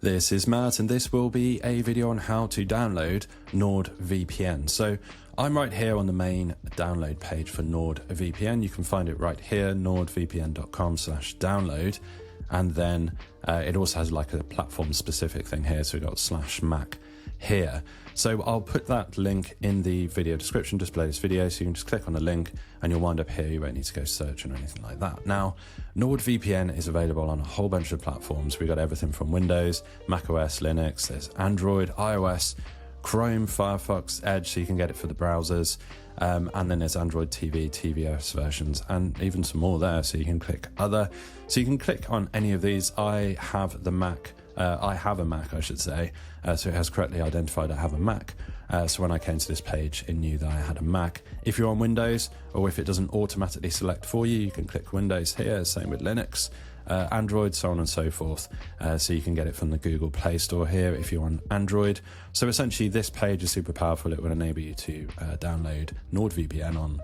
This is Matt, and this will be a video on how to download NordVPN. So I'm right here on the main download page for NordVPN. You can find it right here, nordvpn.com/download. And then it also has like a platform specific thing here. So we've got /Mac here. So I'll put that link in the video description just below this video, so you can just click on the link and you'll wind up here. You won't need to go searching or anything like that. Now, NordVPN is available on a whole bunch of platforms. We've got everything from Windows, macOS, Linux, there's Android, iOS, Chrome, Firefox, Edge, so you can get it for the browsers. And then there's Android TV, tvOS versions, and even some more there, so you can click other. So you can click on any of these. I have the Mac. I have a Mac, I should say, so it has correctly identified I have a Mac. So when I came to this page, it knew that I had a Mac. If you're on Windows, or if it doesn't automatically select for you, you can click Windows here, same with Linux, Android, so on and so forth. So you can get it from the Google Play Store here if you're on Android. So essentially this page is super powerful. It will enable you to download NordVPN on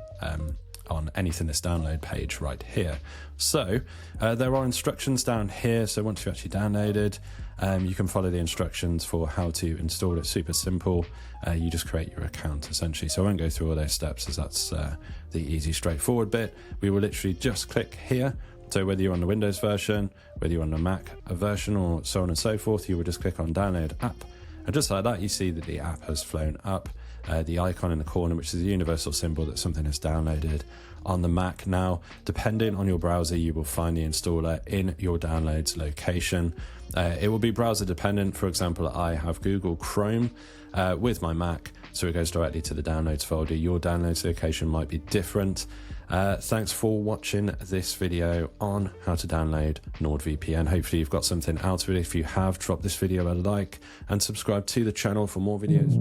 anything this download page right here. So there are instructions down here. So once you've actually downloaded, you can follow the instructions for how to install it. Super simple. You just create your account essentially. So I won't go through all those steps, as that's the easy, straightforward bit. We will literally just click here. So whether you're on the Windows version, whether you're on the Mac version, or so on and so forth, you will just click on download app. And just like that, you see that the app has flown up. The icon in the corner, which is a universal symbol that something is downloaded on the Mac. Now, depending on your browser, you will find the installer in your downloads location. It will be browser dependent. For example, I have Google Chrome with my Mac, so it goes directly to the downloads folder. Your downloads location might be different. Thanks for watching this video on how to download NordVPN. Hopefully you've got something out of it. If you have, drop this video a like and subscribe to the channel for more videos.